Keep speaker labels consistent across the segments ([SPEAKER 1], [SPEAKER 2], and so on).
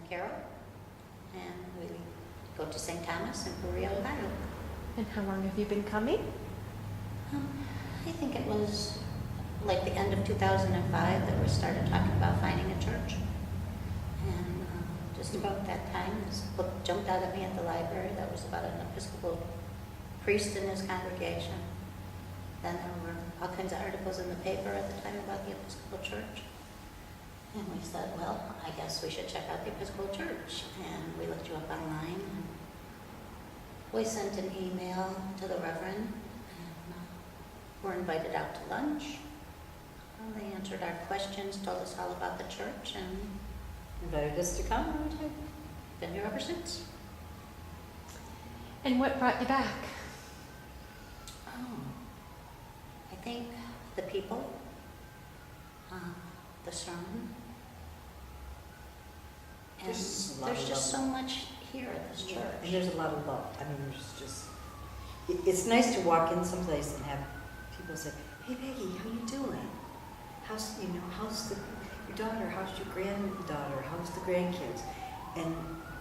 [SPEAKER 1] Carol, and we go to St. Thomas in Peoria, Ohio.
[SPEAKER 2] And how long have you been coming?
[SPEAKER 1] I think it was like the end of 2005 that we started talking about finding a church. And just about that time, this book jumped out at me at the library that was about an Episcopal priest in his congregation. Then there were all kinds of articles in the paper at the time about the Episcopal Church. And we said, well, I guess we should check out the Episcopal Church. And we looked you up online. And we sent an email to the Reverend, and were invited out to lunch. They answered our questions, told us all about the church, and invited us to come. And we've been here ever since.
[SPEAKER 2] And what brought you back?
[SPEAKER 1] I think the people, the sermon, and there's just so much here at this church.
[SPEAKER 3] And there's a lot of love. I mean, it's nice to walk in someplace and have people say, "Hey, Peggy, how you doing? How's your daughter? How's your granddaughter? How's the grandkids?" And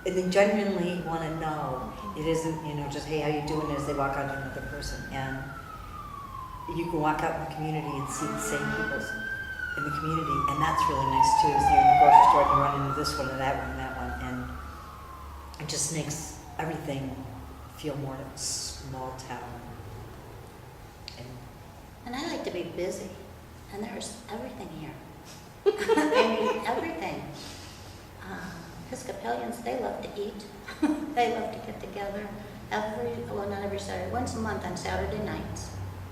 [SPEAKER 3] they genuinely want to know. It isn't, just, "Hey, how you doing?" as they walk on to another person. And you can walk out in the community and see the same people in the community, and that's really nice too. Is you're in the grocery store and you run into this one and that one and that one, and it just makes everything feel more like a small town.
[SPEAKER 1] And I like to be busy, and there's everything here. I mean, everything. Episcopalians, they love to eat. They love to get together not every Saturday, once a month on Saturday nights.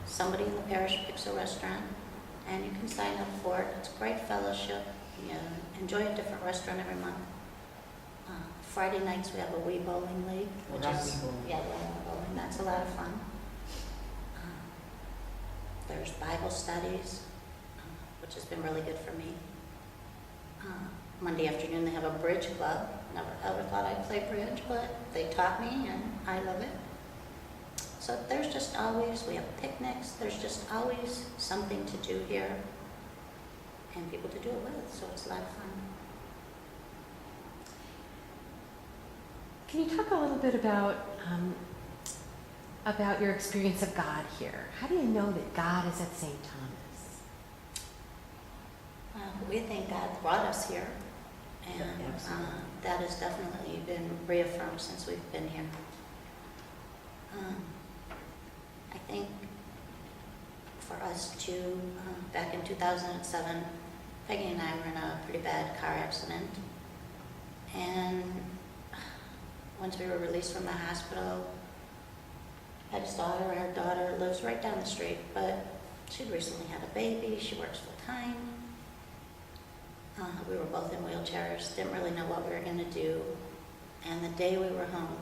[SPEAKER 1] Somebody in the parish picks a restaurant, and you can sign up for it. It's great fellowship. You enjoy a different restaurant every month. Friday nights we have a wee bowling league, rugby bowling. That's a lot of fun. There's Bible studies, which has been really good for me. Monday afternoon they have a bridge club. Never ever thought I'd play bridge, but they taught me and I love it. So there's just always, we have picnics, there's just always something to do here and people to do it with, so it's a lot of fun.
[SPEAKER 2] Can you talk a little bit about your experience of God here? How do you know that God is at St. Thomas?
[SPEAKER 1] We think God brought us here, and that has definitely been reaffirmed since we've been here. I think for us too, back in 2007, Peggy and I were in a pretty bad car accident, and once we were released from the hospital, Peggy's daughter, our daughter, lives right down the street, but she'd recently had a baby, she works full time. We were both in wheelchairs, didn't really know what we were going to do, and the day we were home,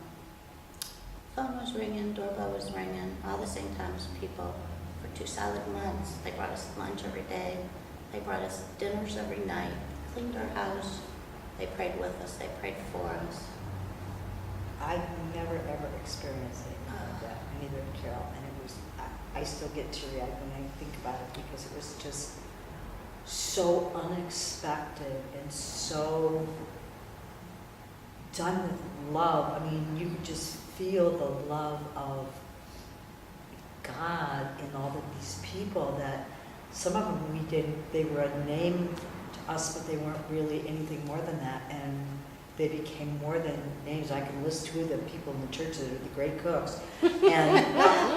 [SPEAKER 1] phone was ringing, doorbell was ringing, all the St. Thomas people for 2 solid months. They brought us lunch every day, they brought us dinners every night, cleaned our house, they prayed with us, they prayed for us.
[SPEAKER 3] I've never ever experienced anything like that, neither did Carol, and it was, I still get teary-eyed when I think about it because it was just so unexpected and so done with love. I mean, you could just feel the love of God in all of these people that some of them they were a name to us, but they weren't really anything more than that, and they became more than names. I can list 2 of the people in the church that are the great cooks. And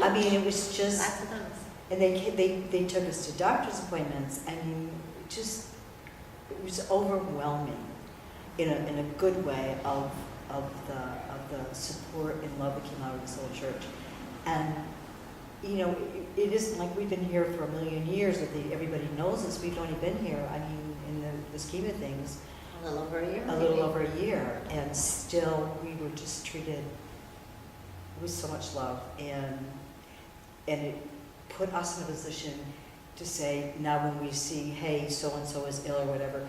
[SPEAKER 3] I mean, it was just,
[SPEAKER 1] Lots of those.
[SPEAKER 3] and they took us to doctor's appointments. I mean, it was overwhelming in a good way of the support and love that came out of this little church. And it isn't like we've been here for a million years that everybody knows us. We've only been here, I mean, in the scheme of things,
[SPEAKER 1] A little over a year.
[SPEAKER 3] a little over a year, and still we were just treated with so much love, and it put us in a position to say, now when we see, hey, so-and-so is ill or whatever,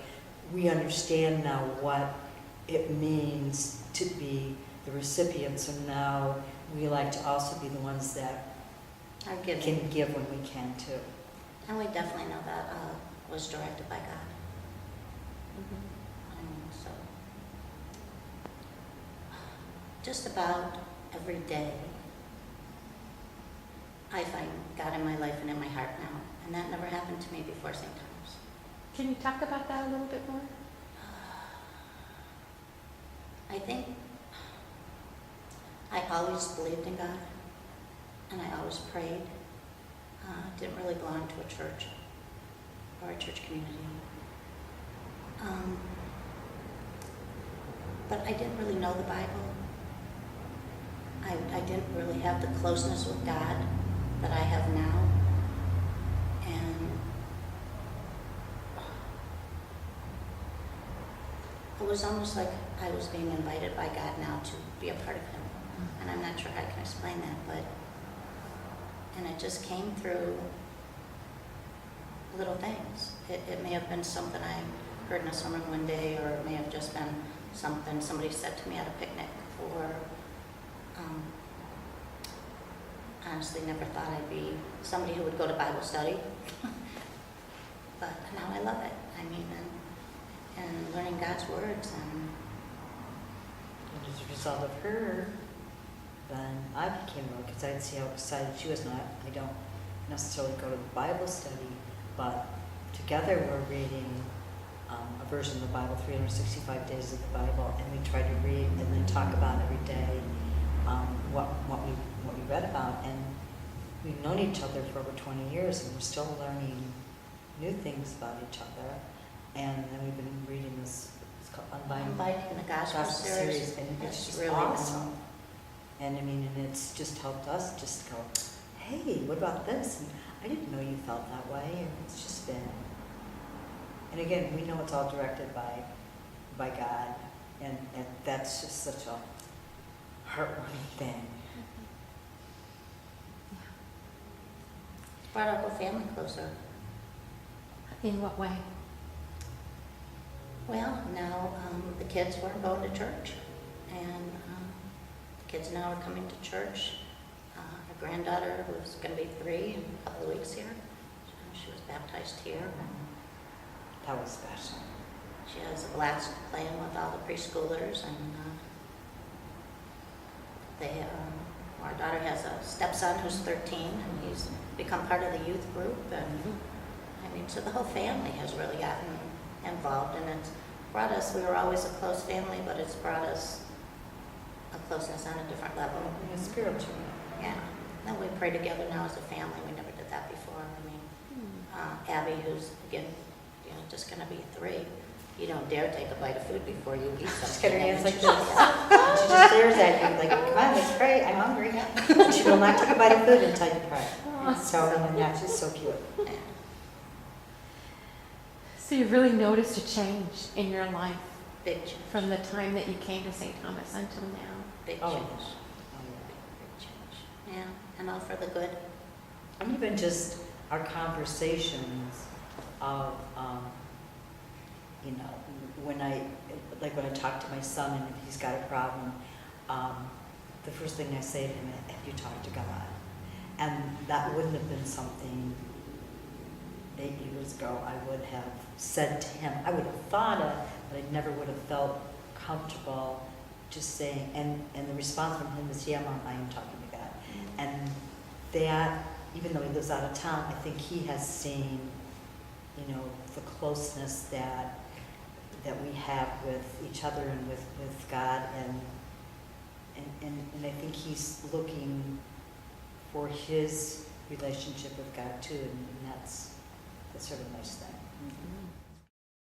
[SPEAKER 3] we understand now what it means to be the recipient, so now we like to also be the ones that can give when we can too.
[SPEAKER 1] And we definitely know that was directed by God. So just about every day, I find God in my life and in my heart now. And that never happened to me before St. Thomas.
[SPEAKER 2] Can you talk about that a little bit more?
[SPEAKER 1] I think I always believed in God, and I always prayed. Didn't really belong to a church or a church community. But I didn't really know the Bible. I didn't really have the closeness with God that I have now. And it was almost like I was being invited by God now to be a part of Him. And I'm not sure how I can explain that, and it just came through little things. It may have been something I heard in a sermon one day, or it may have just been something somebody said to me at a picnic, or honestly never thought I'd be somebody who would go to Bible study. But now I love it. I mean, and learning God's words. And
[SPEAKER 3] as a result of her, then I became a because I'd see how excited she was. Not, I don't necessarily go to the Bible study, but together we're reading a version of the Bible, 365 days of the Bible, and we try to read and then talk about every day what we read about. And we've known each other for over 20 years, and we're still learning new things about each other. And then we've been reading this, it's called
[SPEAKER 1] Unbinding the Gospel series.
[SPEAKER 3] And it's just
[SPEAKER 1] really
[SPEAKER 3] awesome. And I mean, and it's just helped us just go, hey, what about this? And I didn't know you felt that way. And it's just been, and again, we know it's all directed by God. And that's just such a heartwarming thing.
[SPEAKER 1] It's brought our whole family closer.
[SPEAKER 2] In what way?
[SPEAKER 1] Well, now the kids weren't going to church, and the kids now are coming to church. Our granddaughter, who's going to be 3 in a couple of weeks here, she was baptized here. And
[SPEAKER 3] That was special.
[SPEAKER 1] she has a blast playing with all the preschoolers, and our daughter has a stepson who's 13, and he's become part of the youth group. And I mean, so the whole family has really gotten involved, and it's brought us, we were always a close family, but it's brought us a closeness on a different level.
[SPEAKER 3] Yeah, spiritual.
[SPEAKER 1] Yeah. And we pray together now as a family. We never did that before. I mean, Abby, who's, again, just going to be 3, you don't dare take a bite of food before you eat something.
[SPEAKER 3] Just get her hands like this. She just stares at you like, come on, let's pray, I'm hungry. And she will not take a bite of food until you pray. So, and yeah, she's so cute.
[SPEAKER 1] Yeah.
[SPEAKER 2] So you've really noticed a change in your life
[SPEAKER 1] Big change.
[SPEAKER 2] from the time that you came to St. Thomas until now.
[SPEAKER 1] Big
[SPEAKER 3] Oh,
[SPEAKER 1] change.
[SPEAKER 3] yes.
[SPEAKER 1] Big change. Yeah, and all for the good.
[SPEAKER 3] And even just our conversations of, when I talk to my son and if he's got a problem, the first thing I say to him, have you talked to God? And that wouldn't have been something 8 years ago I would have said to him. I would have thought it, but I never would have felt comfortable just saying, and the response from him is, yeah, Mom, I am talking to God. And that, even though he lives out of town, I think he has seen, the closeness that we have with each other and with God, and I think he's looking for his relationship with God too, and that's sort of a nice thing.
[SPEAKER 2] Mm-hmm.